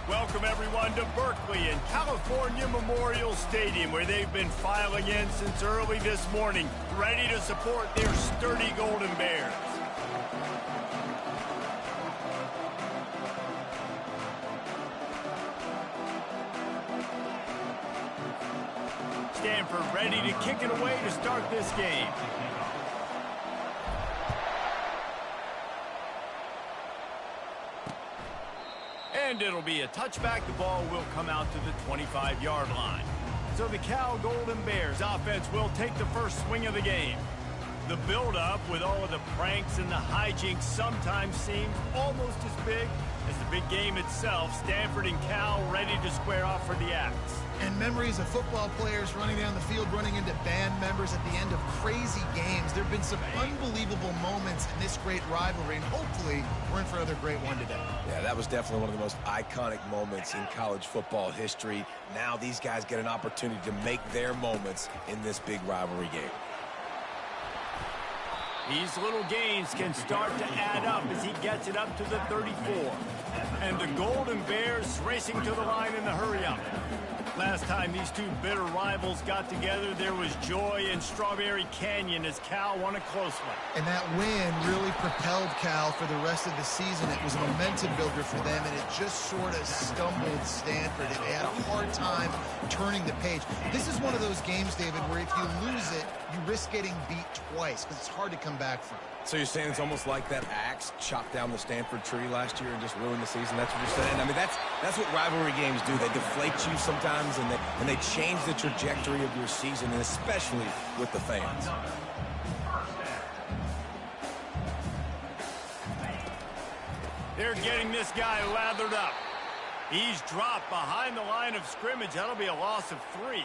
Welcome, everyone, to Berkeley and California Memorial Stadium, where they've been filing in since early this morning, ready to support their sturdy Golden Bears. Stanford ready to kick it away to start this game. And it'll be a touchback. The ball will come out to the 25-yard line. So the Cal Golden Bears offense will take the first swing of the game. The build-up with all of the pranks and the hijinks sometimes seems almost as big as the big game itself. Stanford and Cal ready to square off for the Axe. And memories of football players running down the field, running into band members at the end of crazy games. There have been some unbelievable moments in this great rivalry, and hopefully we're in for another great one today. Yeah, that was definitely one of the most iconic moments in college football history. Now these guys get an opportunity to make their moments in this big rivalry game. These little gains can start to add up as he gets it up to the 34. And the Golden Bears racing to the line in the hurry-up. Last time these two bitter rivals got together, there was joy in Strawberry Canyon as Cal won a close one. And that win really propelled Cal for the rest of the season. It was a momentum builder for them, and it just sort of stumbled Stanford. They had a hard time turning the page. This is one of those games, David, where if you lose it, you risk getting beat twice because it's hard to come back from. So you're saying it's almost like that axe chopped down the Stanford tree last year and just ruined the season? That's what you're saying? I mean, that's what rivalry games do. They deflate you sometimes, and they change the trajectory of your season, and especially with the fans. They're getting this guy lathered up. He's dropped behind the line of scrimmage. That'll be a loss of 3.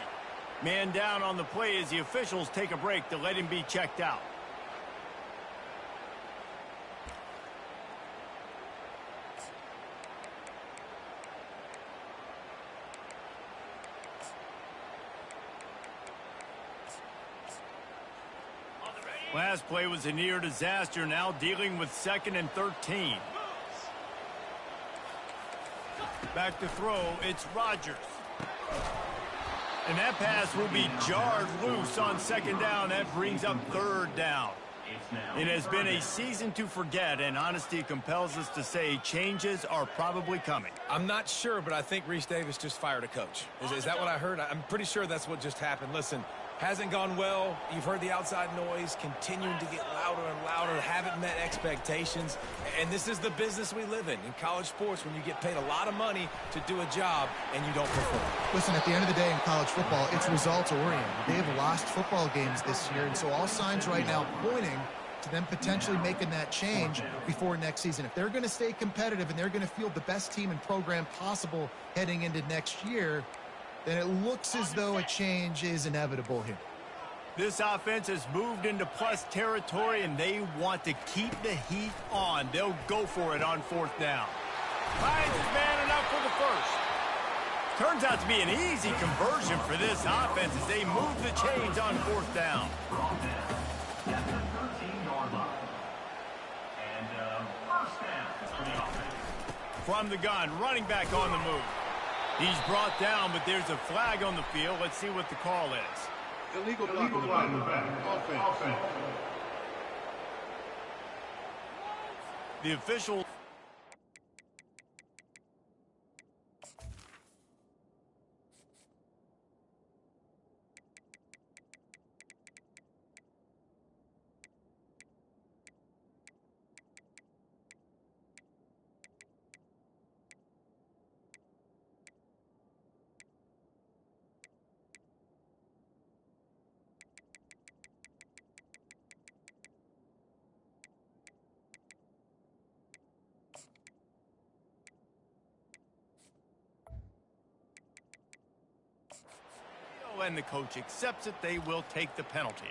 Man down on the play as the officials take a break to let him be checked out. Last play was a near disaster, now dealing with 2nd and 13. Back to throw, it's Rodgers. And that pass will be jarred loose on 2nd down. That brings up 3rd down. It has been a season to forget, and honesty compels us to say changes are probably coming. I'm not sure, but I think Reese Davis just fired a coach. Is that what I heard? I'm pretty sure that's what just happened. Listen, hasn't gone well. You've heard the outside noise continuing to get louder and louder. Haven't met expectations. And this is the business we live in college sports, when you get paid a lot of money to do a job and you don't perform. Listen, at the end of the day in college football, it's results-oriented. They have lost football games this year, and so all signs right now pointing to them potentially making that change before next season. If they're going to stay competitive and they're going to field the best team and program possible heading into next year, then it looks as though a change is inevitable here. This offense has moved into plus territory, and they want to keep the heat on. They'll go for it on 4th down. Finds his man enough for the first. Turns out to be an easy conversion for this offense as they move the chains on 4th down. From the gun, running back on the move. He's brought down, but there's a flag on the field. Let's see what the call is. Illegal block on the back. Offense. The official... and the coach accepts it. They will take the penalty.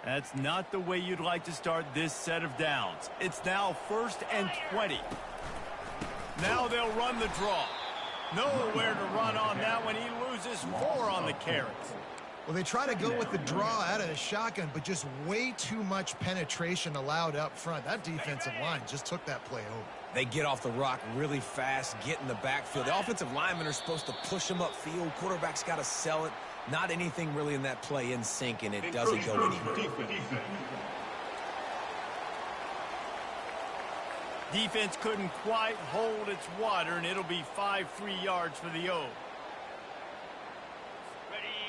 That's not the way you'd like to start this set of downs. It's now 1st and 20. Now they'll run the draw. Nowhere to run on that one. He loses 4 on the carry. Well, they try to go with the draw out of the shotgun, but just way too much penetration allowed up front. That defensive line just took that play over. They get off the rock really fast, get in the backfield. The offensive linemen are supposed to push them upfield. Quarterback's got to sell it. Not anything really in that play in sync, and it doesn't go anywhere. Defense couldn't quite hold its water, and it'll be 5 free yards for the O.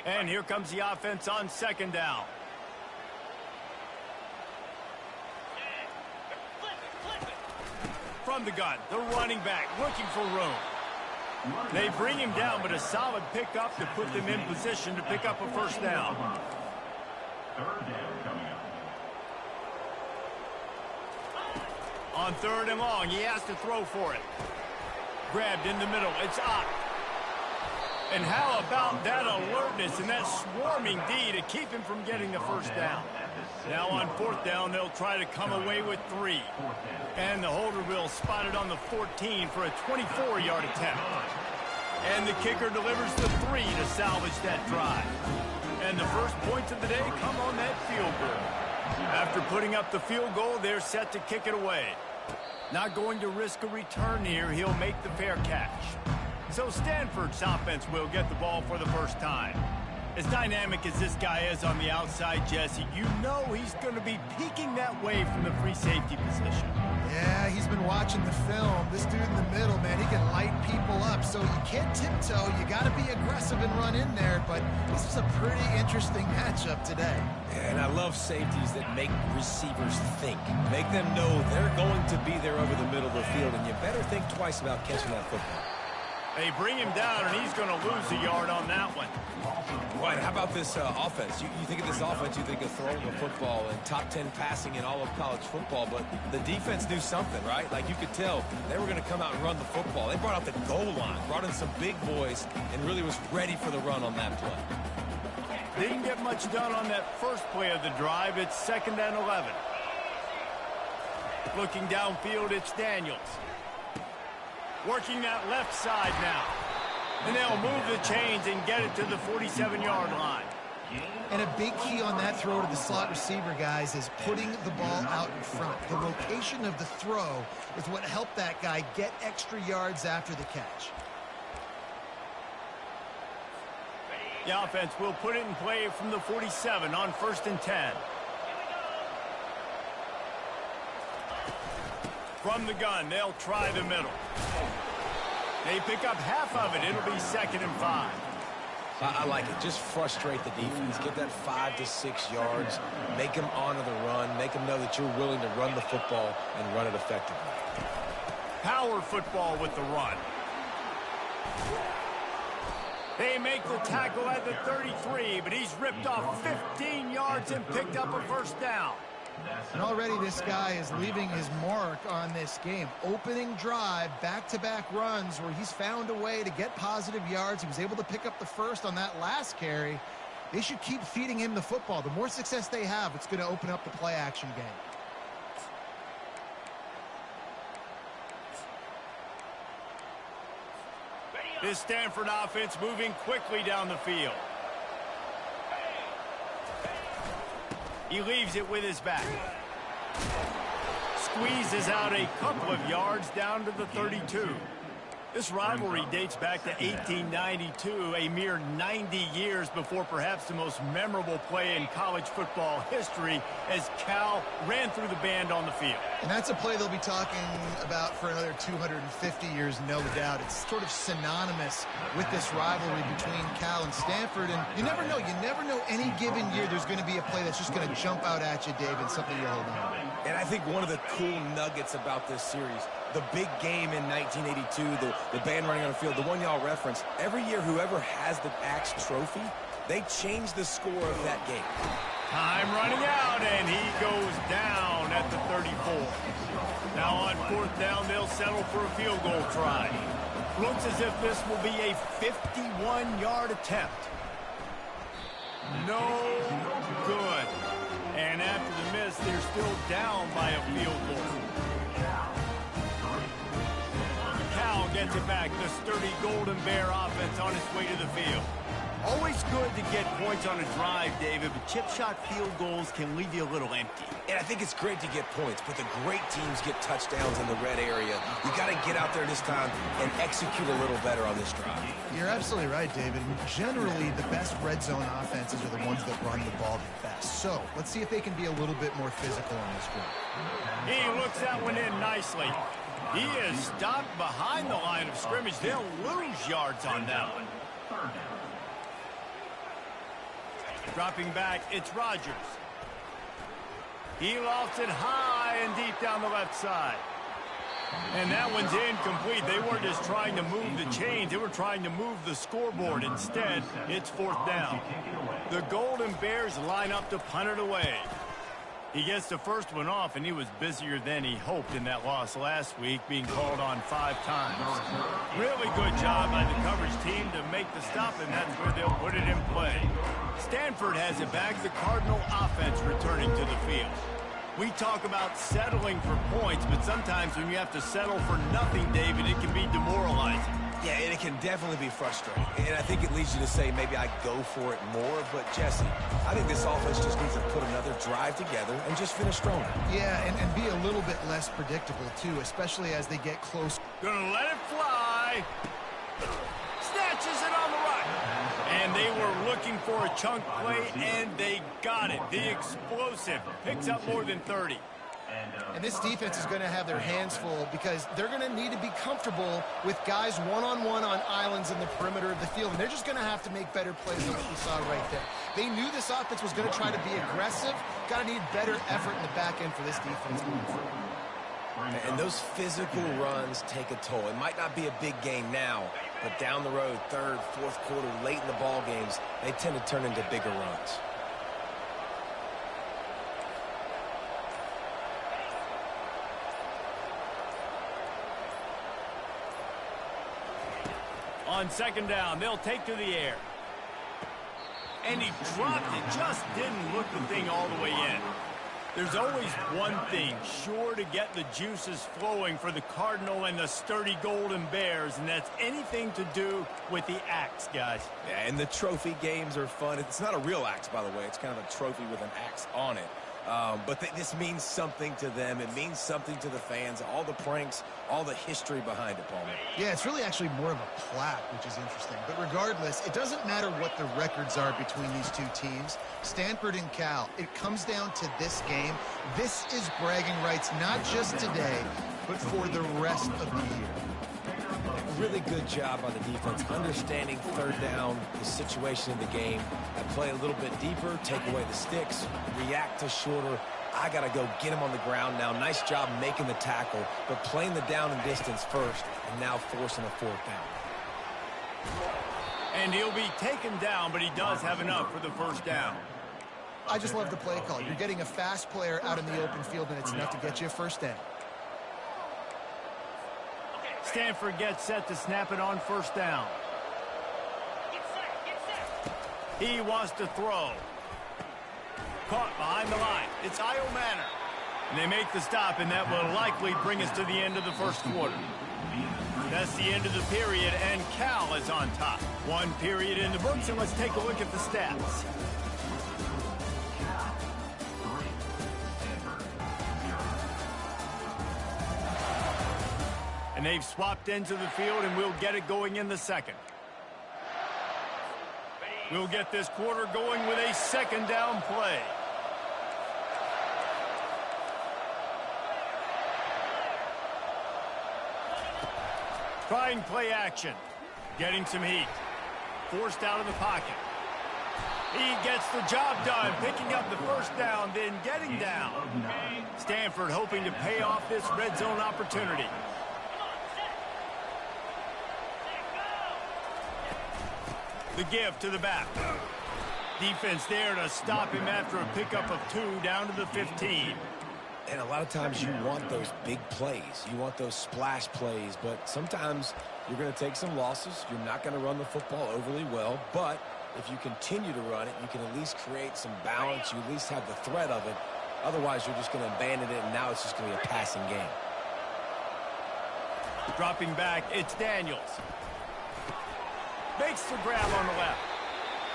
And here comes the offense on second down. From the gun, the running back looking for room. They bring him down, but a solid pickup to put them in position to pick up a first down. On third and long, he has to throw for it. Grabbed in the middle, it's up. And how about that alertness and that swarming D to keep him from getting the first down? Now on fourth down, they'll try to come away with 3. And the holder will spot it on the 14 for a 24-yard attempt. And the kicker delivers the 3 to salvage that drive. And the first points of the day come on that field goal. After putting up the field goal, they're set to kick it away. Not going to risk a return here. He'll make the fair catch. So Stanford's offense will get the ball for the first time. As dynamic as this guy is on the outside, Jesse, you know he's going to be peeking that way from the free safety position. Yeah, he's been watching the film. This dude in the middle, man, he can light people up. So you can't tiptoe. You got to be aggressive and run in there. But this is a pretty interesting matchup today. And I love safeties that make receivers think. Make them know they're going to be there over the middle of the field, and you better think twice about catching that football. They bring him down, and he's going to lose a yard on that one. Right, how about this offense? You think of this offense, you think of throwing the football and top 10 passing in all of college football, but the defense knew something, right? Like you could tell they were going to come out and run the football. They brought out the goal line, brought in some big boys, and really was ready for the run on that play. Didn't get much done on that first play of the drive. It's 2nd and 11. Looking downfield, it's Daniels. Working that left side now. And they'll move the chains and get it to the 47-yard line. And a big key on that throw to the slot receiver, guys, is putting the ball out in front. The location of the throw is what helped that guy get extra yards after the catch. The offense will put it in play from the 47 on 1st and 10. From the gun, they'll try the middle. They pick up half of it. It'll be 2nd and 5. I like it. Just frustrate the defense. Get that 5 to 6 yards. Make them honor the run. Make them know that you're willing to run the football and run it effectively. Power football with the run. They make the tackle at the 33, but he's ripped off 15 yards and picked up a first down. And already this guy is leaving his mark on this game. Opening drive, back-to-back runs where he's found a way to get positive yards. He was able to pick up the first on that last carry. They should keep feeding him the football. The more success they have, it's going to open up the play-action game. This Stanford offense moving quickly down the field. He leaves it with his back. Squeezes out a couple of yards down to the 32. This rivalry dates back to 1892, a mere 90 years before perhaps the most memorable play in college football history as Cal ran through the band on the field. And that's a play they'll be talking about for another 250 years, no doubt. It's sort of synonymous with this rivalry between Cal and Stanford. And you never know. You never know any given year there's going to be a play that's just going to jump out at you, David, something you're holding on. And I think one of the cool nuggets about this series, the big game in 1982, the band running on the field, the one y'all referenced, every year whoever has the Axe trophy, they change the score of that game. Time running out, and he goes down at the 34. Now on 4th down, they'll settle for a field goal try. Looks as if this will be a 51-yard attempt. No good. And after the miss, they're still down by a field goal. Cal gets it back. The sturdy Golden Bear offense on its way to the field. Always good to get points on a drive, David, but chip shot field goals can leave you a little empty. And I think it's great to get points, but the great teams get touchdowns in the red area. You got to get out there this time and execute a little better on this drive. You're absolutely right, David. Generally, the best red zone offenses are the ones that run the ball the best. So let's see if they can be a little bit more physical on this drive. He looks that one in nicely. He is stopped behind the line of scrimmage. They'll lose yards on that one. Dropping back, it's Rodgers. He lofts it high and deep down the left side. And that one's incomplete. They weren't just trying to move the chains. They were trying to move the scoreboard. Instead, it's 4th down. The Golden Bears line up to punt it away. He gets the first one off, and he was busier than he hoped in that loss last week, being called on 5 times. Really good job by the coverage team to make the stop, and that's where they'll put it in play. Stanford has it back. The Cardinal offense returning to the field. We talk about settling for points, but sometimes when you have to settle for nothing, David, it can be demoralizing. Yeah, and it can definitely be frustrating. And I think it leads you to say maybe I go for it more. But, Jesse, I think this offense just needs to put another drive together and just finish stronger. Yeah, and be a little bit less predictable, too, especially as they get close. Gonna let it fly. Snatches it on the right. And they were looking for a chunk play, and they got it. The explosive picks up more than 30. And this defense is going to have their hands full because they're going to need to be comfortable with guys one-on-one on islands in the perimeter of the field. And they're just going to have to make better plays than what we saw right there. They knew this offense was going to try to be aggressive. Got to need better effort in the back end for this defense moving forward. And those physical runs take a toll. It might not be a big game now, but down the road, 3rd, 4th quarter, late in the ball games, they tend to turn into bigger runs. On 2nd down, they'll take to the air. And he dropped it, just didn't look the thing all the way in. There's always one thing sure to get the juices flowing for the Cardinal and the sturdy Golden Bears, and that's anything to do with the axe, guys. Yeah, and the trophy games are fun. It's not a real axe, by the way. It's kind of a trophy with an axe on it. But this means something to them. It means something to the fans. All the pranks, all the history behind it, Palmer. Yeah, it's really actually more of a plaque, which is interesting. But regardless, it doesn't matter what the records are between these two teams. Stanford and Cal, it comes down to this game. This is bragging rights, not just today, but for the rest of the year. Really good job by the defense, understanding 3rd down, the situation in the game, and play a little bit deeper, take away the sticks, react to shorter. I got to go get him on the ground now. Nice job making the tackle, but playing the down and distance first, and now forcing a 4th down. And he'll be taken down, but he does have enough for the 1st down. I just love the play call. You're getting a fast player out in the open field, and it's enough to get you a 1st down. Stanford gets set to snap it on 1st down. He wants to throw. Caught behind the line. It's Io Manor. And they make the stop, and that will likely bring us to the end of the 1st quarter. That's the end of the period, and Cal is on top. 1 period in the books, and let's take a look at the stats. And they've swapped ends of the field, and we'll get it going in the 2nd. We'll get this quarter going with a 2nd down play. Trying play action. Getting some heat. Forced out of the pocket. He gets the job done, picking up the 1st down, then getting down. Stanford hoping to pay off this red zone opportunity. The give to the back. Defense there to stop him after a pickup of 2 down to the 15. And a lot of times you want those big plays. You want those splash plays, but sometimes you're going to take some losses. You're not going to run the football overly well, but if you continue to run it, you can at least create some balance. You at least have the threat of it. Otherwise, you're just going to abandon it, and now it's just going to be a passing game. Dropping back, it's Daniels. Makes the grab on the left.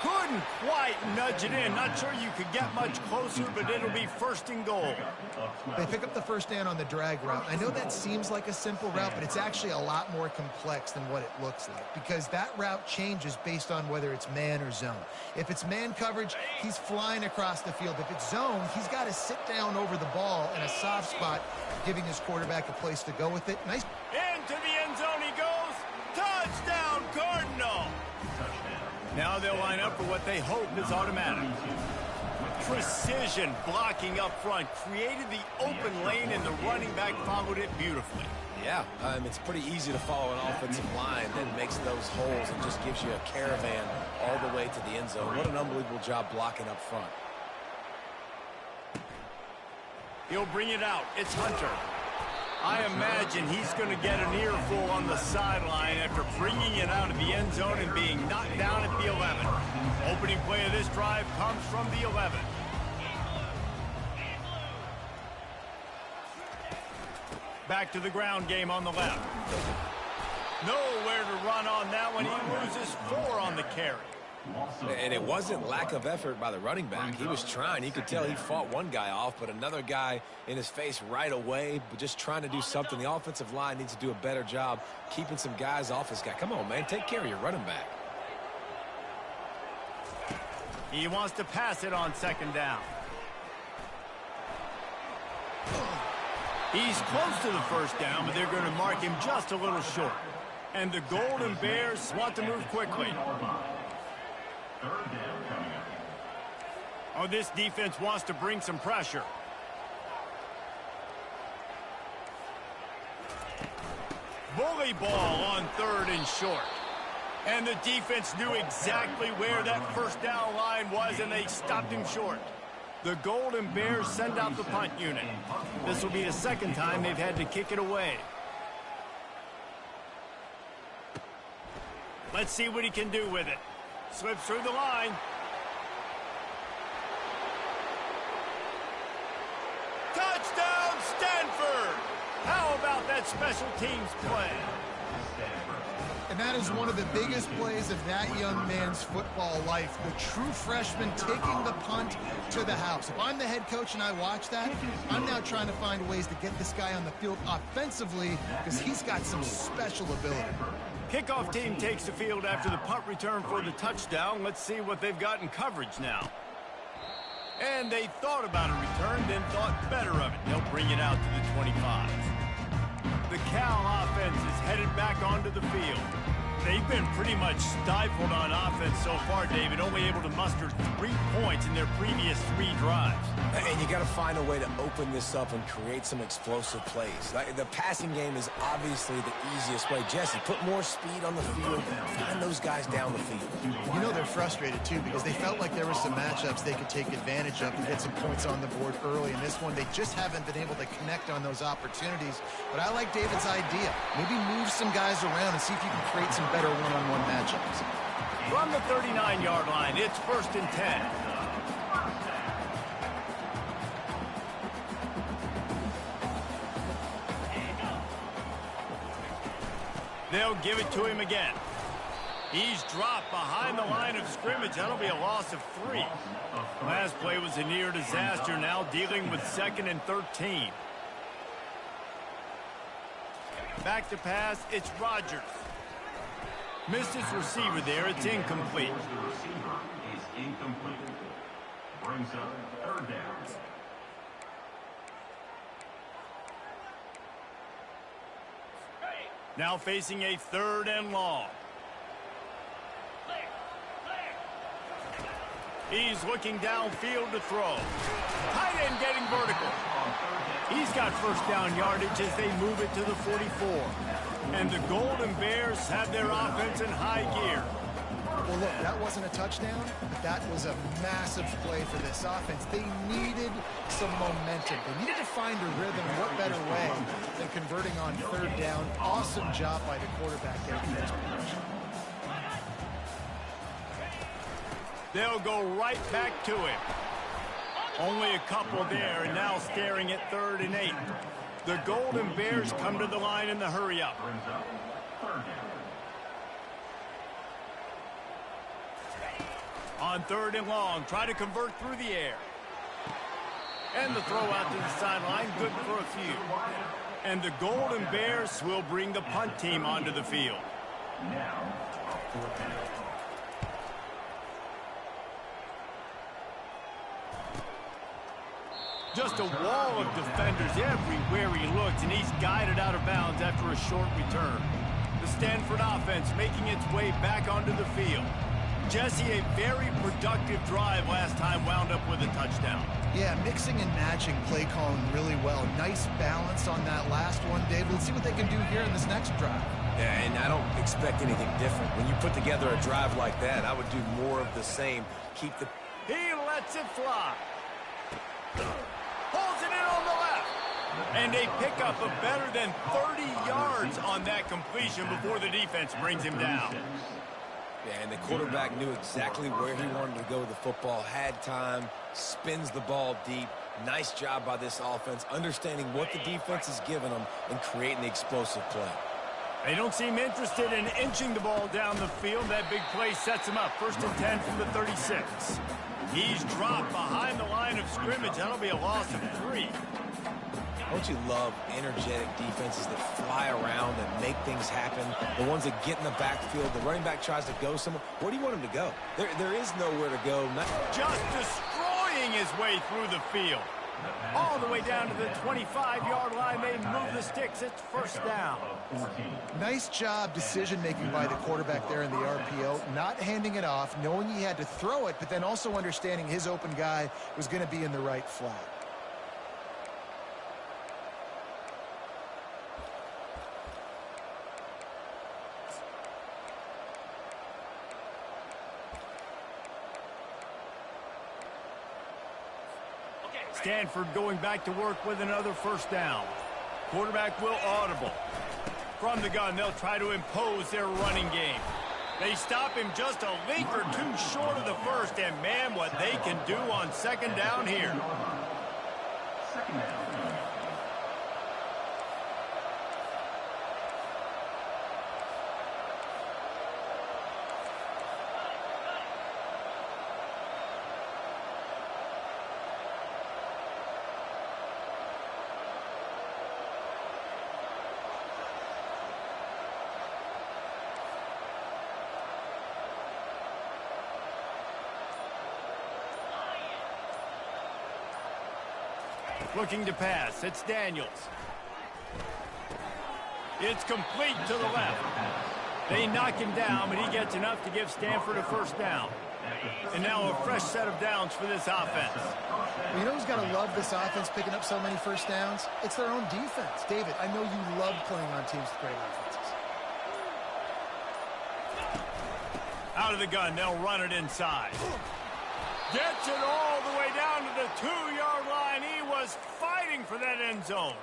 Couldn't quite nudge it in. Not sure you could get much closer, but it'll be first and goal. They pick up the first down on the drag route. I know that seems like a simple route, but it's actually a lot more complex than what it looks like because that route changes based on whether it's man or zone. If it's man coverage, he's flying across the field. If it's zone, he's got to sit down over the ball in a soft spot, giving his quarterback a place to go with it. Nice. Into the end zone he goes. Touchdown, Cardinal. Now they'll line up for what they hope is automatic. Precision blocking up front created the open lane, and the running back followed it beautifully. Yeah, it's pretty easy to follow an offensive line that makes those holes and just gives you a caravan all the way to the end zone. What an unbelievable job blocking up front. He'll bring it out. It's Hunter. I imagine he's going to get an earful on the sideline after bringing it out of the end zone and being knocked down at the 11. Opening play of this drive comes from the 11. Back to the ground game on the left. Nowhere to run on that one. He loses 4 on the carry. And it wasn't lack of effort by the running back. He was trying. You could tell he fought one guy off, but another guy in his face right away, but just trying to do something. The offensive line needs to do a better job keeping some guys off this guy. Come on, man. Take care of your running back. He wants to pass it on second down. He's close to the first down, but they're going to mark him just a little short. And the Golden Bears want to move quickly. Oh, this defense wants to bring some pressure. Bully ball on 3rd and short. And the defense knew exactly where that first down line was, and they stopped him short. The Golden Bears send out the punt unit. This will be the second time they've had to kick it away. Let's see what he can do with it. Slips through the line. Touchdown, Stanford! How about that special teams play? And that is one of the biggest plays of that young man's football life. The true freshman taking the punt to the house. If I'm the head coach and I watch that, I'm now trying to find ways to get this guy on the field offensively because he's got some special ability. Kickoff team takes the field after the punt return for the touchdown. Let's see what they've got in coverage now. And they thought about a return, then thought better of it. They'll bring it out to the 25. The Cal offense is headed back onto the field. They've been pretty much stifled on offense so far, David, only able to muster 3 points in their previous 3 drives. And you got to find a way to open this up and create some explosive plays. The passing game is obviously the easiest way. Jesse, put more speed on the field. Find those guys down the field. You know they're frustrated, too, because they felt like there were some matchups they could take advantage of and get some points on the board early. In this one, they just haven't been able to connect on those opportunities. But I like David's idea. Maybe move some guys around and see if you can create some better one-on-one matchups. From the 39-yard line, it's 1st and 10. They'll give it to him again. He's dropped behind the line of scrimmage. That'll be a loss of 3. Last play was a near disaster, now dealing with 2nd and 13. Back to pass, it's Rodgers. Missed his receiver there, it's incomplete. The receiver is incomplete. Brings up 3rd down. Now facing a 3rd and long. He's looking downfield to throw. Tight end getting vertical. He's got first down yardage as they move it to the 44. And the Golden Bears have their offense in high gear. Well, look, that wasn't a touchdown, but that was a massive play for this offense. They needed some momentum. They needed to find a rhythm. What better way than converting on 3rd down? Awesome job by the quarterback there. They'll go right back to him. Only a couple there, and now staring at 3rd and 8. The Golden Bears come to the line in the hurry-up. Brings up third down. On 3rd and long, try to convert through the air. And the throw out to the sideline, good for a few. And the Golden Bears will bring the punt team onto the field. Now, fourth down. Just a wall of defenders everywhere he looks, and he's guided out of bounds after a short return. The Stanford offense making its way back onto the field. Jesse, a very productive drive last time, wound up with a touchdown. Yeah, mixing and matching play calling really well. Nice balance on that last one, Dave. Let's see what they can do here in this next drive. Yeah, and I don't expect anything different. When you put together a drive like that, I would do more of the same. Keep the... He lets it fly. Pulls it in on the left. And a pickup of better than 30 yards on that completion before the defense brings him down. Yeah, and the quarterback knew exactly where he wanted to go with the football, had time, spins the ball deep. Nice job by this offense, understanding what the defense is giving them and creating the explosive play. They don't seem interested in inching the ball down the field. That big play sets him up. 1st and 10 from the 36. He's dropped behind the line of scrimmage. That'll be a loss of 3. Don't you love energetic defenses that fly around and make things happen? The ones that get in the backfield, the running back tries to go somewhere. Where do you want him to go? There is nowhere to go. Just destroying his way through the field. All the way down to the 25-yard line. They move the sticks. It's 1st down. Nice job decision-making by the quarterback there in the RPO. Not handing it off, knowing he had to throw it, but then also understanding his open guy was going to be in the right flat. Stanford going back to work with another 1st down. Quarterback will audible. From the gun, they'll try to impose their running game. They stop him just a link or two short of the 1st, and man, what they can do on 2nd down here. 2nd down. Looking to pass. It's Daniels. It's complete to the left. They knock him down, but he gets enough to give Stanford a 1st down. And now a fresh set of downs for this offense. Well, you know who's got to love this offense picking up so many 1st downs? It's their own defense. David, I know you love playing on teams with great offenses. Out of the gun, they'll run it inside. Gets it all the way down to the 2-yard line. He was fighting for that end zone.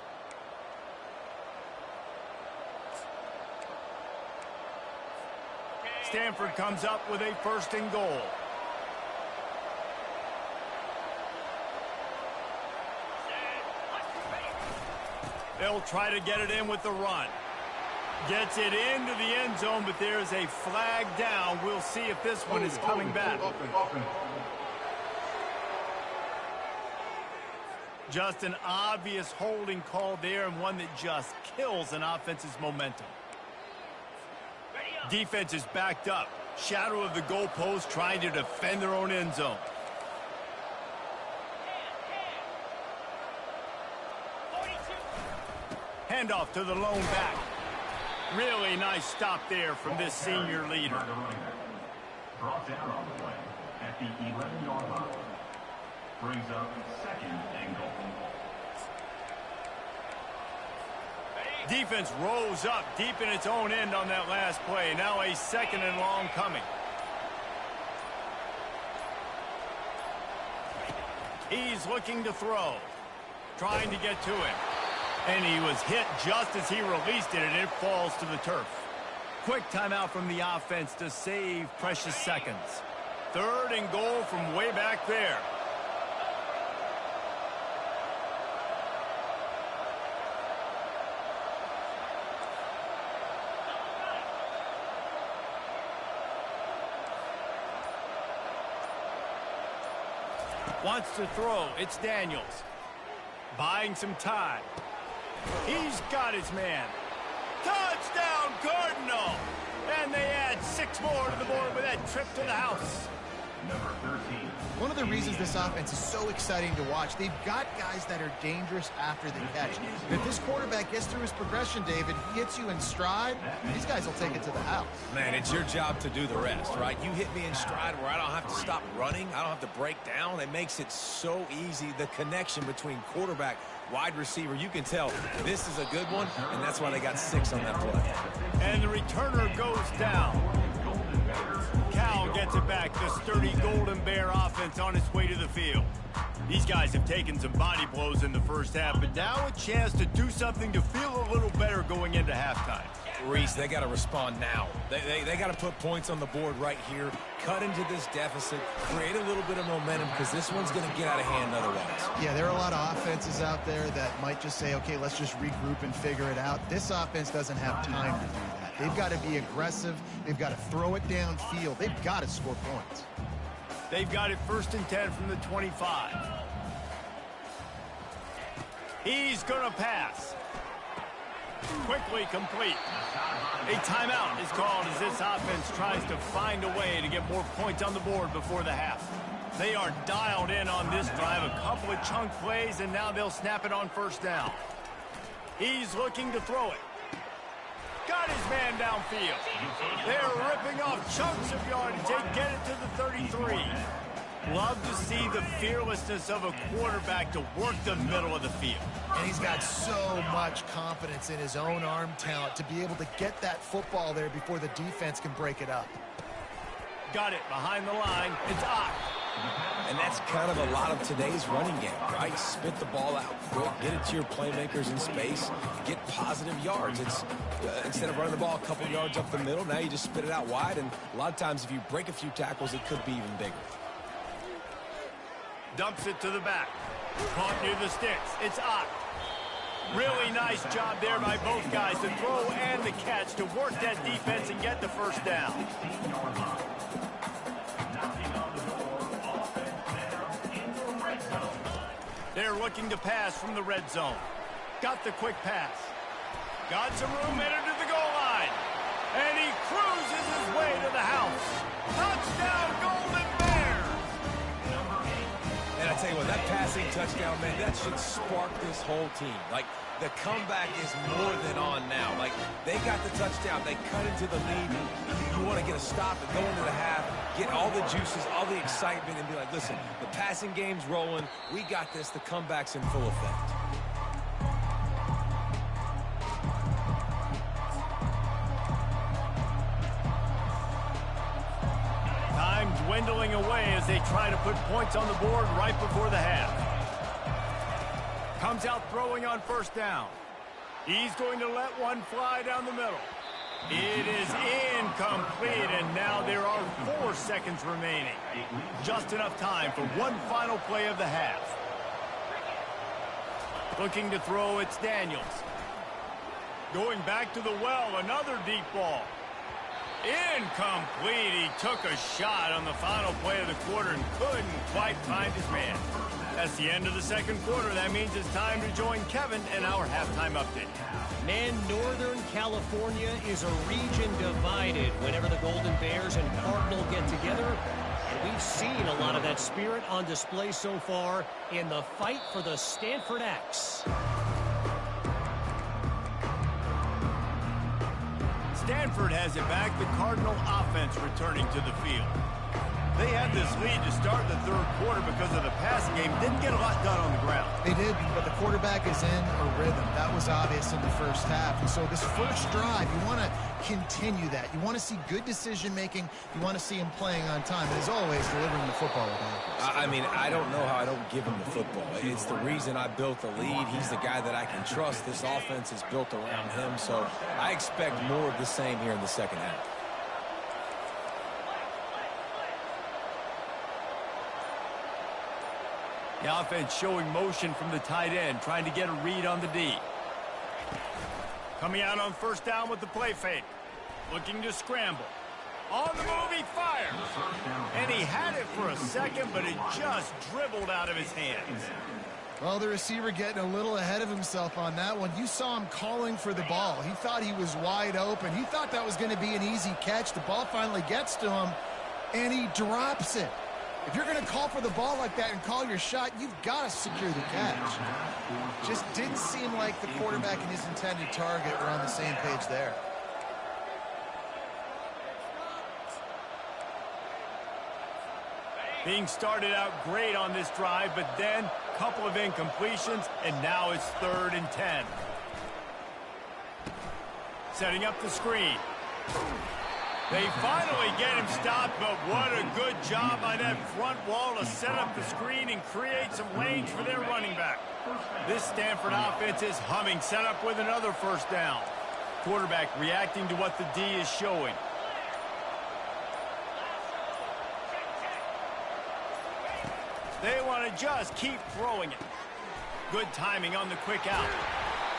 Stanford comes up with a 1st and goal. They'll try to get it in with the run. Gets it into the end zone, but there's a flag down. We'll see if this one is coming back. Just an obvious holding call there, and one that just kills an offense's momentum. Defense is backed up. Shadow of the goalpost, trying to defend their own end zone. Handoff to the lone back. Really nice stop there from this senior leader. Brought down on the play at the 11-yard line. Brings up 2nd and goal. Defense rose up deep in its own end on that last play. Now a 2nd and long coming. He's looking to throw. Trying to get to it. And he was hit just as he released it, and it falls to the turf. Quick timeout from the offense to save precious seconds. 3rd and goal from way back there. Wants to throw. It's Daniels. Buying some time. He's got his man. Touchdown, Cardinal! And they add 6 more to the board with that trip to the house. Number 13. One of the reasons this offense is so exciting to watch, they've got guys that are dangerous after the catch. And if this quarterback gets through his progression, David, hits you in stride, these guys will take it to the house. Man, it's your job to do the rest, right? You hit me in stride where I don't have to stop running. I don't have to break down. It makes it so easy. The connection between quarterback, wide receiver, you can tell this is a good one, and that's why they got 6 on that play. And the returner goes down. Cal gets it back. The sturdy Golden Bear offense on its way to the field. These guys have taken some body blows in the first half, but now a chance to do something to feel a little better going into halftime. Reese, they got to respond now. They got to put points on the board right here, cut into this deficit, create a little bit of momentum, because this one's going to get out of hand otherwise. Yeah, there are a lot of offenses out there that might just say, okay, let's just regroup and figure it out. This offense doesn't have time to do that. They've got to be aggressive. They've got to throw it downfield. They've got to score points. They've got it 1st and 10 from the 25. He's going to pass. Quickly complete. A timeout is called as this offense tries to find a way to get more points on the board before the half. They are dialed in on this drive. A couple of chunk plays, and now they'll snap it on 1st down. He's looking to throw it. Got his man downfield. They're ripping off chunks of yardage. They get it to the 33. Love to see the fearlessness of a quarterback to work the middle of the field. And he's got so much confidence in his own arm talent to be able to get that football there before the defense can break it up. Got it behind the line. It's Ott. And that's kind of a lot of today's running game, right? Spit the ball out quick, get it to your playmakers in space, get positive yards. It's instead of running the ball a couple yards up the middle, now you just spit it out wide, and a lot of times if you break a few tackles, it could be even bigger. Dumps it to the back. Caught near the sticks. It's Ott. Really nice job there by both guys to throw and the catch to work that defense and get the 1st down. They're looking to pass from the red zone. Got the quick pass. Got some room headed to the goal line. And he cruises his way to the house. Touchdown, Golden Bears! And I tell you what, that passing touchdown, man, that should spark this whole team. Like, the comeback is more than on now. Like, they got the touchdown. They cut into the lead. You want to get a stop and go into the half, get all the juices, all the excitement, and be like, listen, the passing game's rolling. We got this. The comeback's in full effect. Time dwindling away as they try to put points on the board right before the half. Comes out throwing on 1st down. He's going to let one fly down the middle. It is incomplete, and now there are 4 seconds remaining. Just enough time for one final play of the half. Looking to throw, it's Daniels. Going back to the well, another deep ball. Incomplete. He took a shot on the final play of the quarter and couldn't quite find his man. That's the end of the 2nd quarter. That means it's time to join Kevin in our halftime update. Man, Northern California is a region divided whenever the Golden Bears and Cardinal get together. And we've seen a lot of that spirit on display so far in the fight for the Stanford X. Stanford has it back. The Cardinal offense returning to the field. They had this lead to start the 3rd quarter because of the passing game. Didn't get a lot done on the ground. They did, but the quarterback is in a rhythm. That was obvious in the 1st half. And so this 1st drive, you want to continue that. You want to see good decision-making. You want to see him playing on time. And as always, delivering the football with accuracy. I mean, I don't know how I don't give him the football. It's the reason I built the lead. He's the guy that I can trust. This offense is built around him. So I expect more of the same here in the 2nd half. The offense showing motion from the tight end, trying to get a read on the D. Coming out on 1st down with the play fake. Looking to scramble. On the move, he fires. And he had it for a second, but it just dribbled out of his hands. Well, the receiver getting a little ahead of himself on that one. You saw him calling for the ball. He thought he was wide open. He thought that was going to be an easy catch. The ball finally gets to him, and he drops it. If you're going to call for the ball like that and call your shot, you've got to secure the catch. Just didn't seem like the quarterback and his intended target were on the same page there. Being started out great on this drive, but then a couple of incompletions, and now it's 3rd and 10. Setting up the screen. They finally get him stopped, but what a good job by that front wall to set up the screen and create some lanes for their running back. This Stanford offense is humming, set up with another first down. Quarterback reacting to what the D is showing. They want to just keep throwing it. Good timing on the quick out.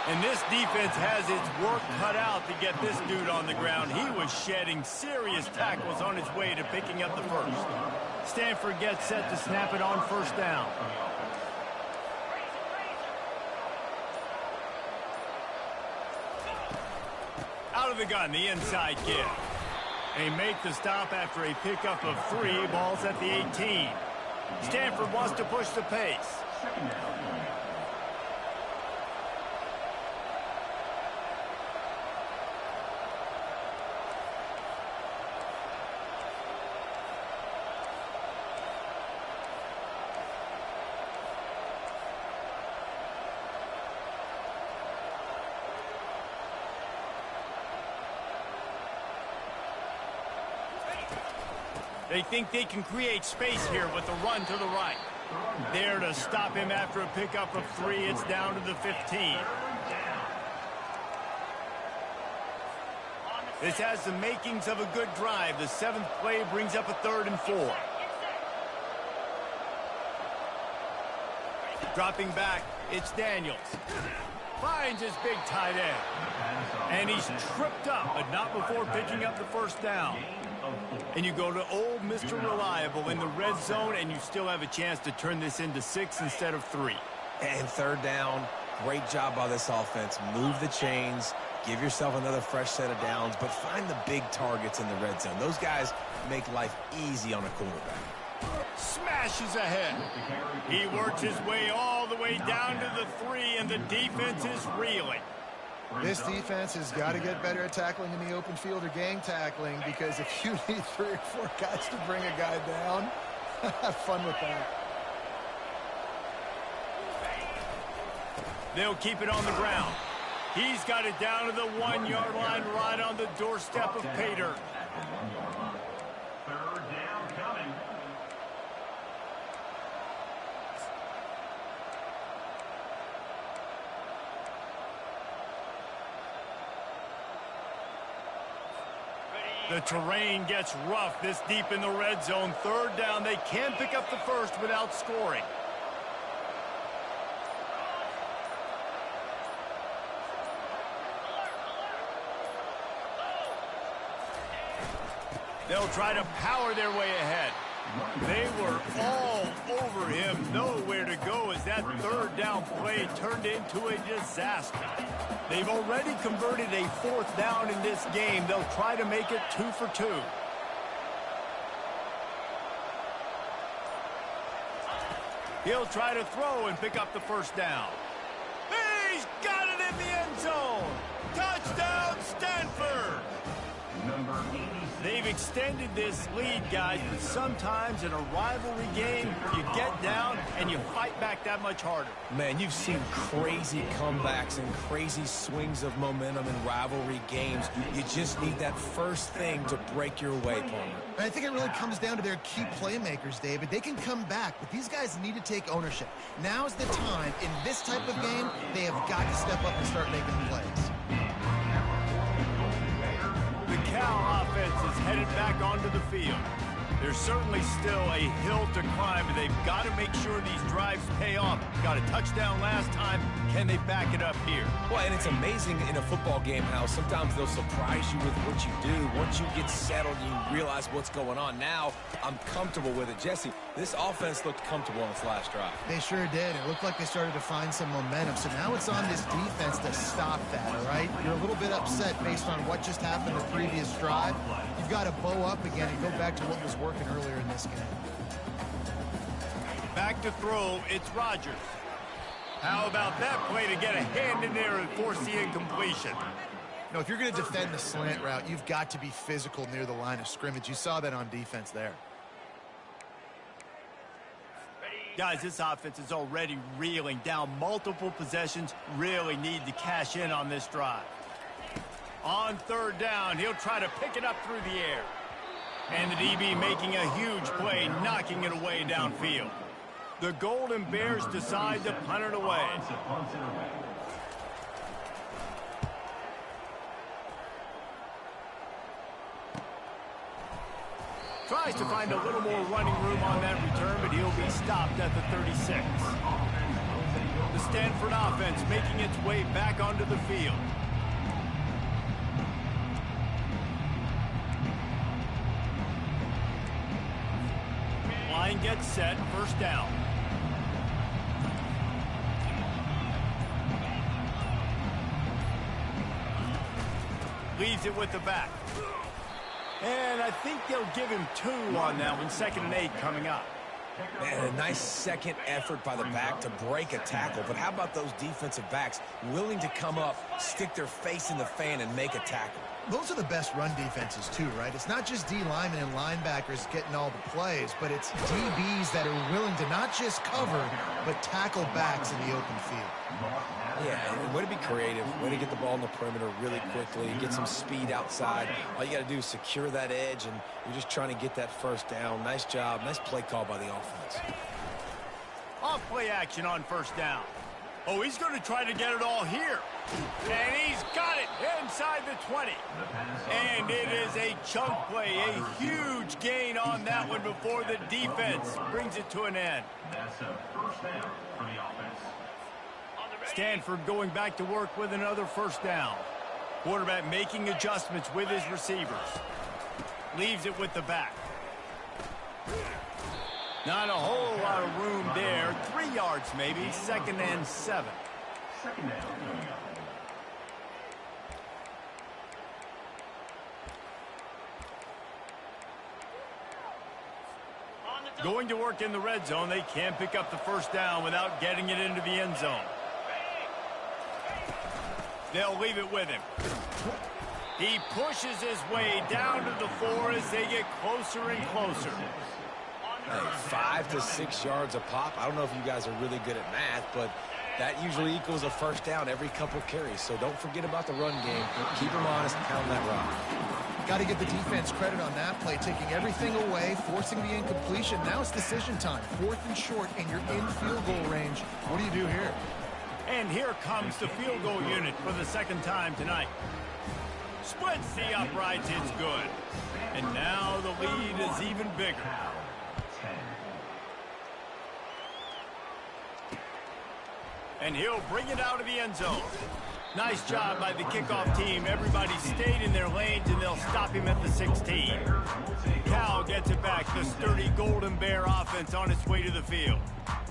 And this defense has its work cut out to get this dude on the ground. He was shedding serious tackles on his way to picking up the first. Stanford gets set to snap it on first down. Out of the gun, the inside give. They make the stop after a pickup of 3. Ball's at the 18. Stanford wants to push the pace. They think they can create space here with a run to the right. There to stop him after a pickup of 3. It's down to the 15. This has the makings of a good drive. The 7th play brings up a 3rd and 4. Dropping back, it's Daniels. Finds his big tight end. And he's tripped up, but not before picking up the first down. And you go to old Mr. Reliable in the red zone, and you still have a chance to turn this into 6 instead of 3. And 3rd down, great job by this offense. Move the chains, give yourself another fresh set of downs, but find the big targets in the red zone. Those guys make life easy on a quarterback. Smashes ahead. He works his way all the way down to the 3, and the defense is reeling. This defense has got to get better at tackling in the open field or gang tackling, because if you need 3 or 4 guys to bring a guy down, have fun with that. They'll keep it on the ground. He's got it down to the 1-yard line, right on the doorstep of pay dirt. 3rd down coming. The terrain gets rough this deep in the red zone. 3rd down. They can pick up the first without scoring. They'll try to power their way ahead. They were all over him. Nowhere to go as that 3rd down play turned into a disaster. They've already converted a 4th down in this game. They'll try to make it 2 for 2. He'll try to throw and pick up the first down. He's got it in the end zone. Touchdown, Stanford. Number 86. They've extended this lead, guys, but sometimes in a rivalry game, you get down and you fight back that much harder. Man, you've seen crazy comebacks and crazy swings of momentum in rivalry games. You just need that first thing to break your way, Palmer. And I think it really comes down to their key playmakers, David. They can come back, but these guys need to take ownership. Now's the time. In this type of game, they have got to step up and start making plays. The Cal offense is headed back onto the field. There's certainly still a hill to climb, but they've got to make sure these drives pay off. Got a touchdown last time. Can they back it up here? Well, and it's amazing in a football game how sometimes they'll surprise you with what you do. Once you get settled, you realize what's going on. Now, I'm comfortable with it. Jesse, this offense looked comfortable on its last drive. They sure did. It looked like they started to find some momentum. So now it's on this defense to stop that, all right? You're a little bit upset based on what just happened the previous drive. You've got to bow up again and go back to what was working earlier in this game. Back to throw, it's Rodgers. How about that play to get a hand in there and force the incompletion? You know, if you're going to defend the slant route, you've got to be physical near the line of scrimmage. You saw that on defense there. Guys, this offense is already reeling down multiple possessions. Really need to cash in on this drive. On third down, he'll try to pick it up through the air. And the DB making a huge play, knocking it away downfield. The Golden Bears decide to punt it away. Tries to find a little more running room on that return, but he'll be stopped at the 36. The Stanford offense making its way back onto the field. Line gets set, first down. Leaves it with the back. And I think they'll give him 2 on that one. 2nd and 8 coming up. Man, a nice second effort by the back to break a tackle. But how about those defensive backs willing to come up, stick their face in the fan, and make a tackle? Those are the best run defenses too, right? It's not just D linemen and linebackers getting all the plays, but it's DBs that are willing to not just cover, but tackle backs in the open field. Yeah, way to be creative, way to get the ball in the perimeter really quickly, get some speed outside. All you got to do is secure that edge, and you're just trying to get that first down. Nice job, nice play call by the offense. Off play action on first down. Oh, he's going to try to get it all here. And he's got it inside the 20. And it is a chunk play, a huge gain on that one before the defense brings it to an end. That's a first down for the offense. Stanford going back to work with another first down. Quarterback making adjustments with his receivers. Leaves it with the back. Not a whole lot of room there. 3 yards maybe. 2nd and 7. Second down coming up. Going to work in the red zone. They can't pick up the first down without getting it into the end zone. They'll leave it with him. He pushes his way down to the 4 as they get closer and closer. Hey, 5 to 6 yards a pop. I don't know if you guys are really good at math, but that usually equals a first down every couple carries. So don't forget about the run game. Keep them honest and pound that rock. Got to give the defense credit on that play, taking everything away, forcing the incompletion. Now it's decision time. 4th and short, and you're in field goal range. What do you do here? And here comes the field goal unit for the 2nd time tonight. Splits the uprights, it's good. And now the lead is even bigger. And he'll bring it out of the end zone. Nice job by the kickoff team. Everybody stayed in their lanes, and they'll stop him at the 16. Cal gets it back. The sturdy Golden Bear offense on its way to the field.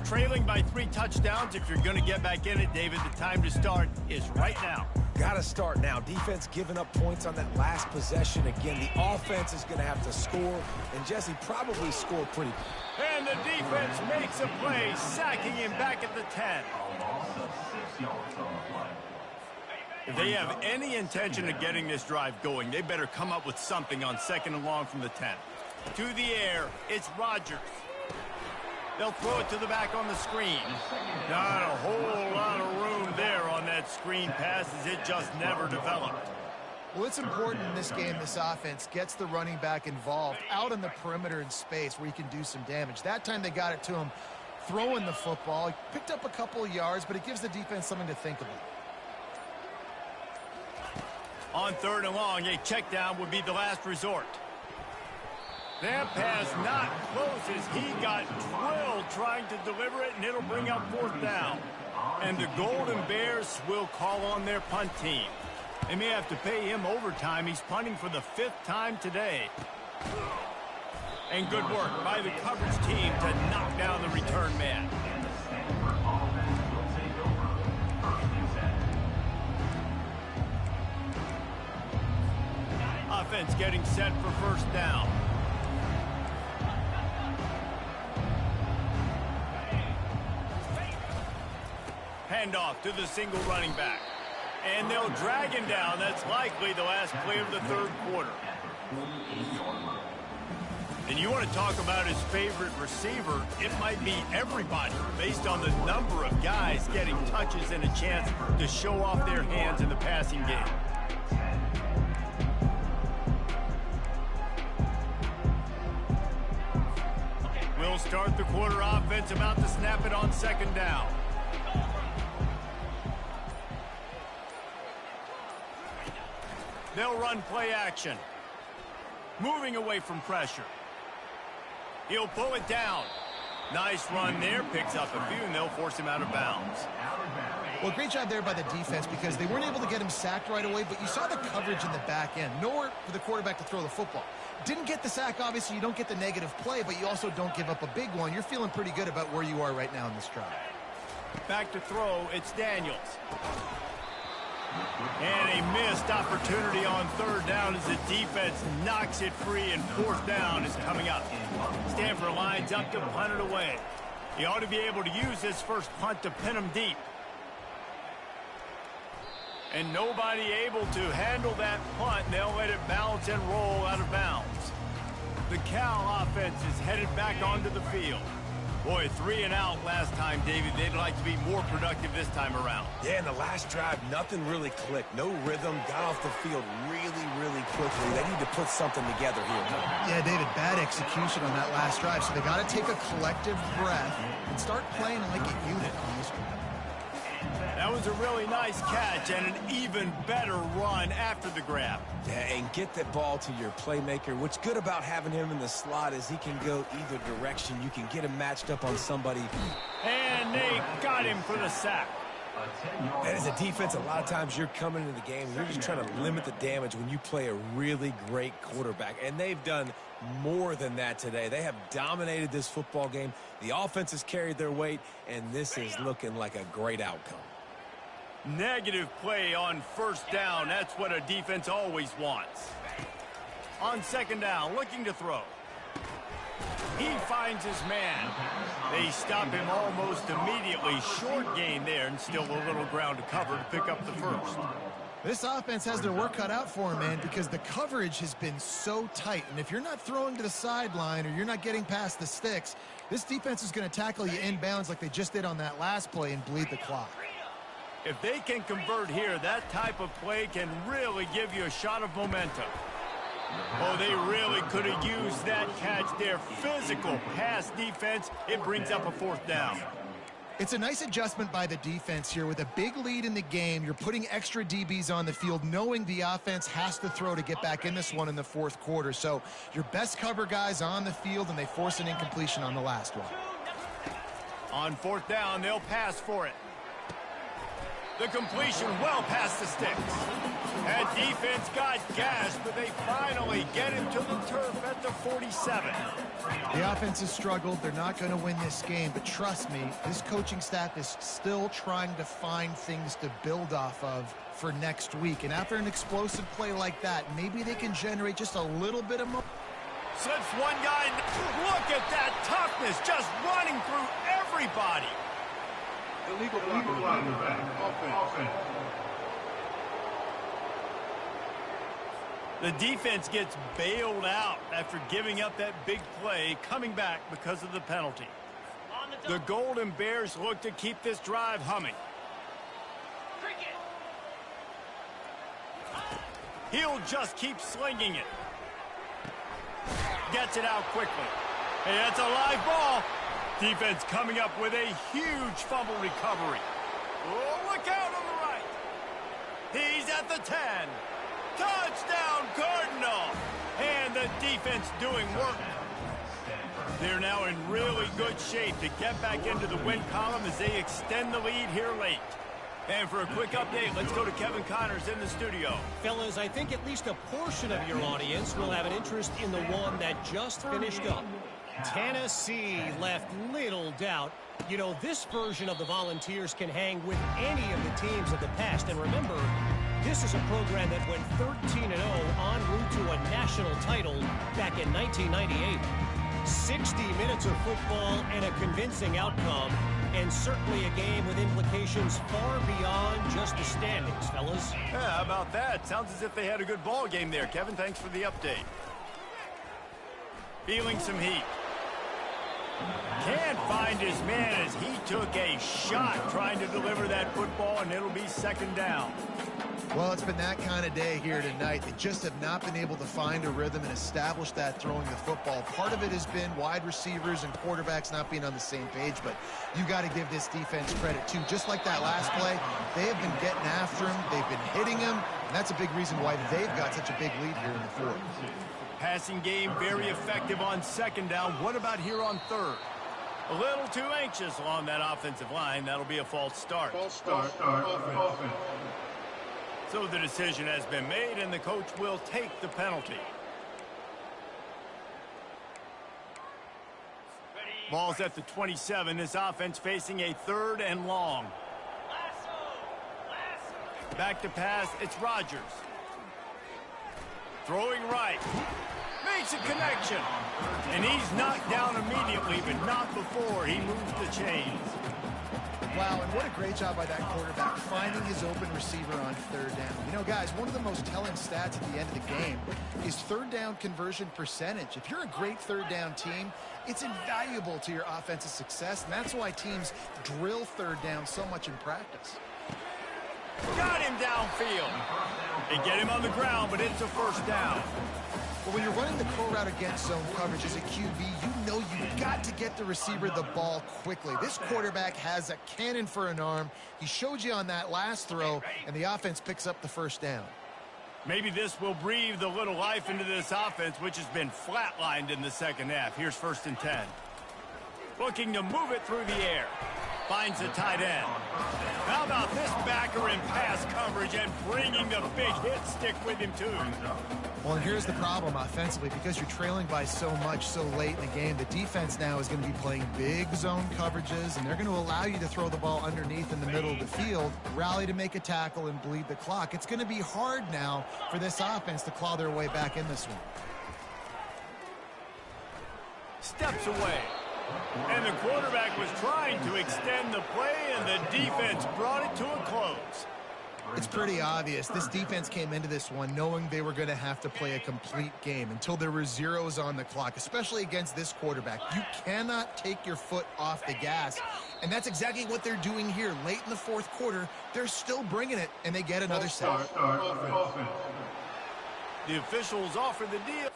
Trailing by 3 touchdowns. If you're going to get back in it, David, the time to start is right now. Got to start now. Defense giving up points on that last possession. Again, the offense is going to have to score, and Jesse probably score pretty. And the defense makes a play, sacking him back at the 10. If they have any intention of getting this drive going, they better come up with something on 2nd and long from the 10. To the air, it's Rodgers. They'll throw it to the back on the screen. Not a whole lot of room there on that screen pass as it just never developed. Well, it's important in this game, this offense gets the running back involved out on the perimeter in space where he can do some damage. That time they got it to him throwing the football. He picked up a couple of yards, but it gives the defense something to think about. On 3rd and long, a check down would be the last resort. That pass not close as he got drilled trying to deliver it, and it'll bring up 4th down. And the Golden Bears will call on their punt team. They may have to pay him overtime. He's punting for the 5th time today. And good work by the coverage team to knock down the return man. Offense getting set for 1st down. Handoff to the single running back. And they'll drag him down. That's likely the last play of the 3rd quarter. And you want to talk about his favorite receiver, it might be everybody based on the number of guys getting touches and a chance to show off their hands in the passing game. We'll start the quarter. Offense about to snap it on 2nd down. They'll run play action. Moving away from pressure. He'll pull it down. Nice run there. Picks up a few, and they'll force him out of bounds. Well, great job there by the defense because they weren't able to get him sacked right away, but you saw the coverage in the back end. Nowhere for the quarterback to throw the football. Didn't get the sack, obviously. You don't get the negative play, but you also don't give up a big one. You're feeling pretty good about where you are right now in this drive. Back to throw. It's Daniels. And a missed opportunity on 3rd down as the defense knocks it free, and 4th down is coming up. Stanford lines up to punt it away. He ought to be able to use this first punt to pin him deep. And nobody able to handle that punt. They'll let it bounce and roll out of bounds. The Cal offense is headed back onto the field. Boy, 3 and out last time, David. They'd like to be more productive this time around. Yeah, in the last drive, nothing really clicked. No rhythm, got off the field really quickly. They need to put something together here. Yeah, David, bad execution on that last drive. So they got to take a collective breath and start playing like a unit on this drive. That was a really nice catch and an even better run after the grab. Yeah, and get that ball to your playmaker. What's good about having him in the slot is he can go either direction. You can get him matched up on somebody. And they got him for the sack. And as a defense, a lot of times you're coming into the game, you're just trying to limit the damage when you play a really great quarterback. And they've done more than that today. They have dominated this football game. The offense has carried their weight, and this is looking like a great outcome. Negative play on 1st down. That's what a defense always wants. On 2nd down, looking to throw. He finds his man. They stop him almost immediately. Short gain there, and still a little ground to cover to pick up the 1st. This offense has their work cut out for them, man, because the coverage has been so tight. And if you're not throwing to the sideline or you're not getting past the sticks, this defense is going to tackle you inbounds like they just did on that last play and bleed the clock. If they can convert here, that type of play can really give you a shot of momentum. Oh, they really could have used that catch there. Physical pass defense. It brings up a 4th down. It's a nice adjustment by the defense here. With a big lead in the game, you're putting extra DBs on the field, knowing the offense has to throw to get back in this one in the 4th quarter. So your best cover guys on the field, and they force an incompletion on the last one. On 4th down, they'll pass for it. The completion well past the sticks. And defense got gashed, but they finally get him to the turf at the 47. The offense has struggled. They're not going to win this game, but trust me, this coaching staff is still trying to find things to build off of for next week. And after an explosive play like that, maybe they can generate just a little bit of more. Slips one guy. Look at that toughness, just running through everybody. Illegal block. Offense. The defense gets bailed out after giving up that big play, coming back because of the penalty. The Golden Bears look to keep this drive humming. He'll just keep slinging it. Gets it out quickly. Hey, that's a live ball. Defense coming up with a huge fumble recovery. Oh, look out on the right. He's at the 10. Touchdown, Cardinal. And the defense doing work. They're now in really good shape to get back into the win column as they extend the lead here late. And for a quick update, let's go to Kevin Connors in the studio. Fellas, I think at least a portion of your audience will have an interest in the one that just finished up. Tennessee left little doubt. You know, this version of the Volunteers can hang with any of the teams of the past. And remember, this is a program that went 13-0 en route to a national title back in 1998. 60 minutes of football and a convincing outcome, and certainly a game with implications far beyond just the standings, fellas. Yeah, how about that? Sounds as if they had a good ball game there. Kevin, thanks for the update. Feeling some heat. Can't find his man as he took a shot trying to deliver that football, and it'll be second down. Well, it's been that kind of day here tonight. They just have not been able to find a rhythm and establish that throwing the football. Part of it has been wide receivers and quarterbacks not being on the same page, but you got to give this defense credit too. Just like that last play, they have been getting after him. They've been hitting him, and that's a big reason why they've got such a big lead here in the fourth. Passing game very effective on second down. What about here on third? A little too anxious along that offensive line. That'll be a false start. Offense. So the decision has been made, and the coach will take the penalty. Ball's at the 27. This offense facing a third and long. Back to pass. It's Rodgers. Throwing right. Makes a connection. And he's knocked down immediately, but not before he moves the chains. Wow, and what a great job by that quarterback, finding his open receiver on third down. You know, guys, one of the most telling stats at the end of the game is third down conversion percentage. If you're a great third down team, it's invaluable to your offensive success, and that's why teams drill third down so much in practice. Got him downfield. They get him on the ground, but it's a first down. But when you're running the crow route against zone coverage as a QB, you know you've got to get the receiver the ball quickly. This quarterback has a cannon for an arm. He showed you on that last throw, and the offense picks up the first down. Maybe this will breathe a little life into this offense, which has been flatlined in the second half. Here's 1st and 10. Looking to move it through the air. Finds the tight end. How about this backer in pass coverage and bringing the big hit stick with him, too? Well, and here's the problem offensively. Because you're trailing by so much so late in the game, the defense now is going to be playing big zone coverages, and they're going to allow you to throw the ball underneath in the middle of the field, rally to make a tackle, and bleed the clock. It's going to be hard now for this offense to claw their way back in this one. Steps away. And the quarterback was trying to extend the play, and the defense brought it to a close. It's pretty obvious. This defense came into this one knowing they were going to have to play a complete game until there were zeros on the clock, especially against this quarterback. You cannot take your foot off the gas, and that's exactly what they're doing here. Late in the fourth quarter, they're still bringing it, and they get another sack. The officials offer the deal.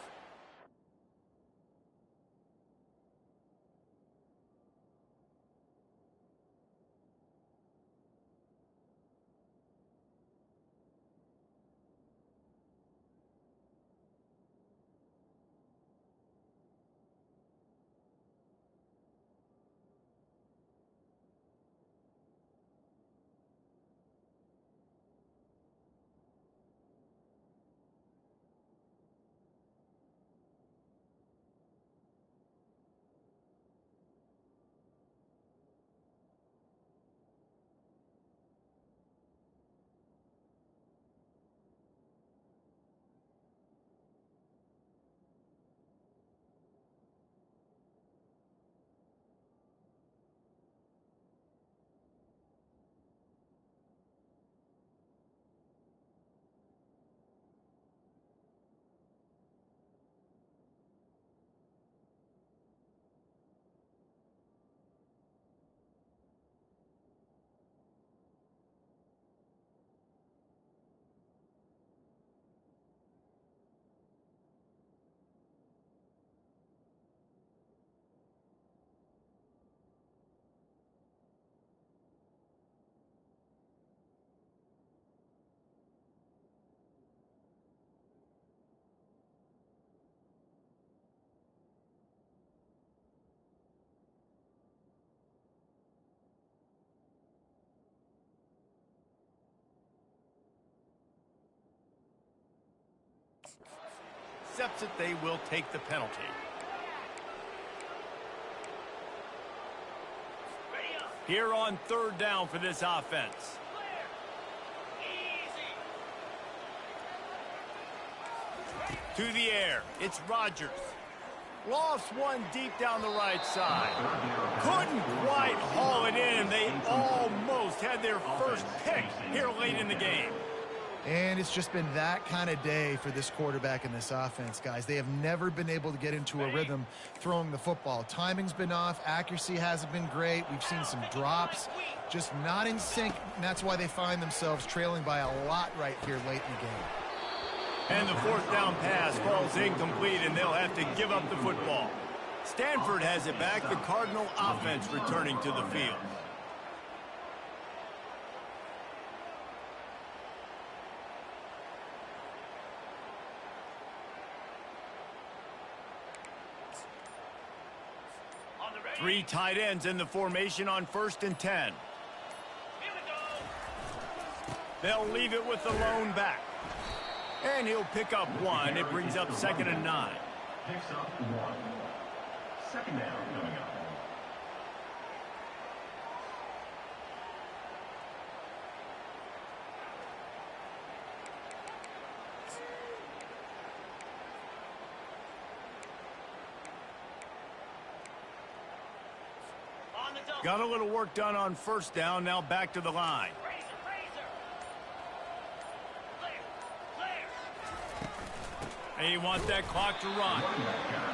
accepts it, they will take the penalty. Here on third down for this offense. To the air, it's Rodgers. Lost one deep down the right side. Couldn't quite haul it in. They almost had their first pick here late in the game. And it's just been that kind of day for this quarterback and this offense, guys. They have never been able to get into a rhythm throwing the football. Timing's been off. Accuracy hasn't been great. We've seen some drops, just not in sync. And that's why they find themselves trailing by a lot right here late in the game. And the fourth down pass falls incomplete, and they'll have to give up the football. Stanford has it back. The Cardinal offense returning to the field. Three tight ends in the formation on 1st and 10. They'll leave it with the lone back. And he'll pick up one. It brings up 2nd and 9. Picks up 1. 2nd down coming up. Got a little work done on 1st down. Now back to the line. And you want that clock to run.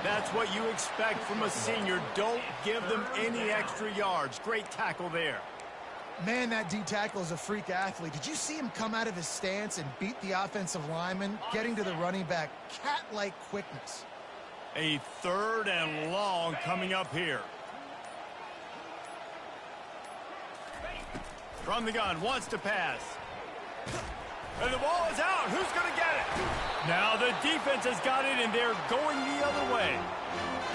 That's what you expect from a senior. Don't give them any extra yards. Great tackle there. Man, that D tackle is a freak athlete. Did you see him come out of his stance and beat the offensive lineman, getting to the running back? Cat-like quickness. A 3rd and long coming up here. From the gun, wants to pass. And the ball is out. Who's going to get it? Now the defense has got it, and they're going the other way.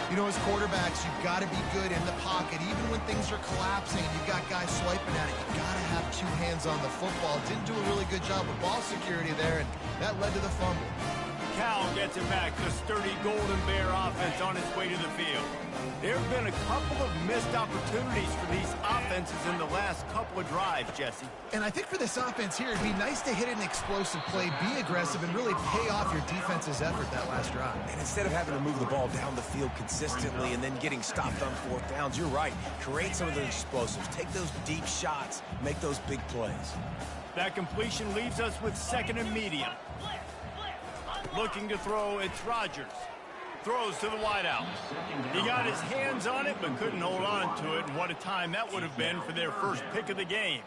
You know, as quarterbacks, you've got to be good in the pocket. Even when things are collapsing and you've got guys swiping at it, you've got to have 2 hands on the football. Didn't do a really good job with ball security there, and that led to the fumble. Cal gets it back. The sturdy Golden Bear offense on its way to the field. There have been a couple of missed opportunities for these offenses in the last couple of drives, Jesse. And I think for this offense here, it'd be nice to hit an explosive play, be aggressive, and really pay off your defense's effort that last drive. And instead of having to move the ball down the field consistently and then getting stopped on 4th downs, you're right. Create some of those explosives. Take those deep shots. Make those big plays. That completion leaves us with 2nd and medium. Looking to throw, it's Rodgers. Throws to the wideout. He got his hands on it, but couldn't hold on to it. And what a time that would have been for their first pick of the game.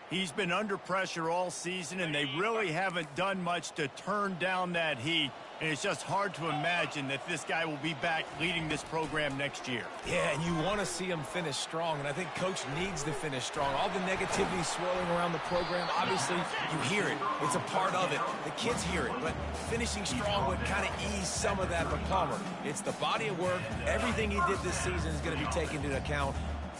He's been under pressure all season, and they really haven't done much to turn down that heat. And it's just hard to imagine that this guy will be back leading this program next year. Yeah, and you want to see him finish strong, and I think Coach needs to finish strong. All the negativity swirling around the program, obviously, you hear it. It's a part of it. The kids hear it, but finishing strong would kind of ease some of that for Palmer. It's the body of work. Everything he did this season is going to be taken into account,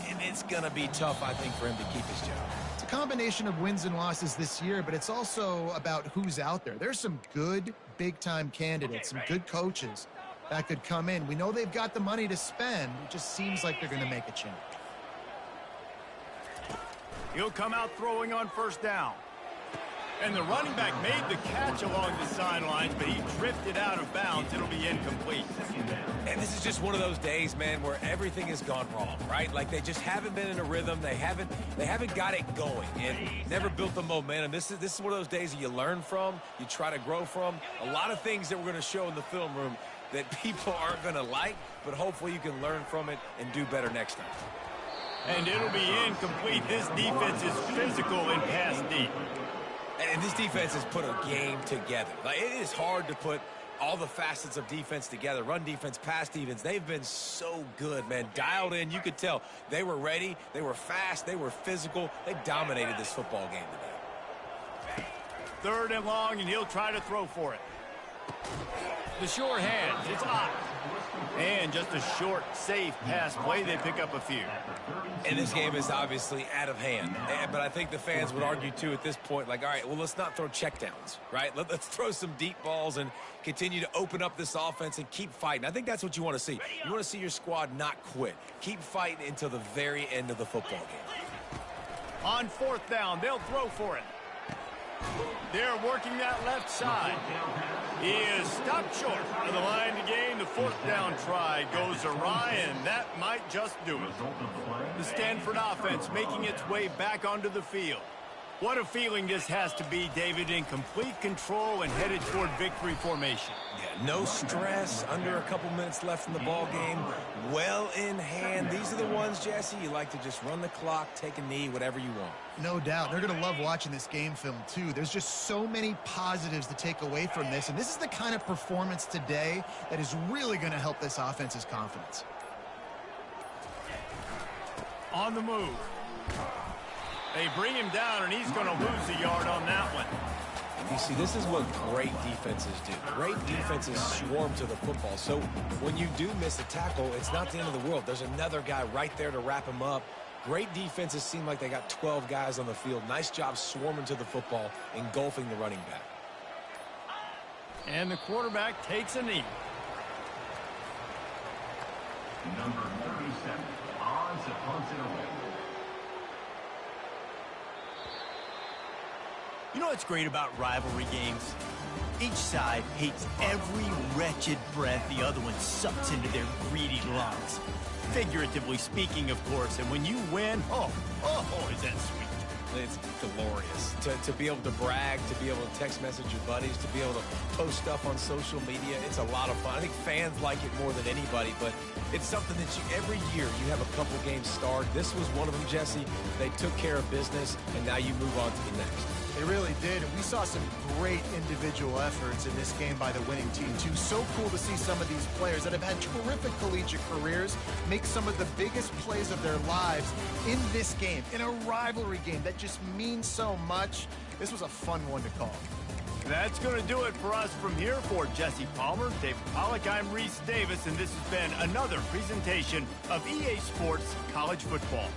and it's going to be tough, I think, for him to keep his job. It's a combination of wins and losses this year, but it's also about who's out there. There's some good big-time candidates, some good coaches that could come in. We know they've got the money to spend. It just seems like they're going to make a change. He'll come out throwing on 1st down. And the running back made the catch along the sidelines, but he drifted out of bounds. It'll be incomplete. And this is just one of those days, man, where everything has gone wrong, right? Like they just haven't been in a rhythm. They haven't got it going and never built the momentum. This is one of those days that you learn from, you try to grow from. A lot of things that we're going to show in the film room that people aren't going to like, but hopefully you can learn from it and do better next time. And it'll be incomplete. This defense is physical and pass deep. And this defense has put a game together. Like, it is hard to put all the facets of defense together. Run defense, pass defense. They've been so good, man. Dialed in. You could tell they were ready. They were fast. They were physical. They dominated this football game today. 3rd and long, and he'll try to throw for it. The sure hands. It's Ott. And just a short, safe pass play, they pick up a few. And this game is obviously out of hand. But I think the fans would argue, too, at this point, like, all right, well, let's not throw checkdowns, right? Let's throw some deep balls and continue to open up this offense and keep fighting. I think that's what you want to see. You want to see your squad not quit. Keep fighting until the very end of the football game. On fourth down, they'll throw for it. They're working that left side. He is stopped short of the line to gain. The fourth down try goes awry, and that might just do it. The Stanford offense making its way back onto the field. What a feeling this has to be, David, in complete control and headed toward victory formation. Yeah, no stress, under a couple minutes left in the ball game, well in hand. These are the ones, Jesse, you like to just run the clock, take a knee, whatever you want. No doubt. They're going to love watching this game film, too. There's just so many positives to take away from this, and this is the kind of performance today that is really going to help this offense's confidence. On the move. They bring him down, and he's going to lose a yard on that one. You see, this is what great defenses do. Great defenses swarm to the football. So when you do miss a tackle, it's not the end of the world. There's another guy right there to wrap him up. Great defenses seem like they got 12 guys on the field. Nice job swarming to the football, engulfing the running back. And the quarterback takes a knee. Number 37, on to punt it away. You know what's great about rivalry games? Each side hates every wretched breath the other one sucks into their greedy lungs. Figuratively speaking, of course, and when you win, oh, is that sweet. It's glorious to be able to brag, to be able to text message your buddies, to be able to post stuff on social media. It's a lot of fun. I think fans like it more than anybody, but it's something that every year you have a couple games start. This was one of them, Jesse. They took care of business, and now you move on to the next. They really did, and we saw some great individual efforts in this game by the winning team, too. So cool to see some of these players that have had terrific collegiate careers make some of the biggest plays of their lives in this game, in a rivalry game that just means so much. This was a fun one to call. That's going to do it for us from here. For Jesse Palmer, David Pollack, I'm Reese Davis, and this has been another presentation of EA Sports College Football.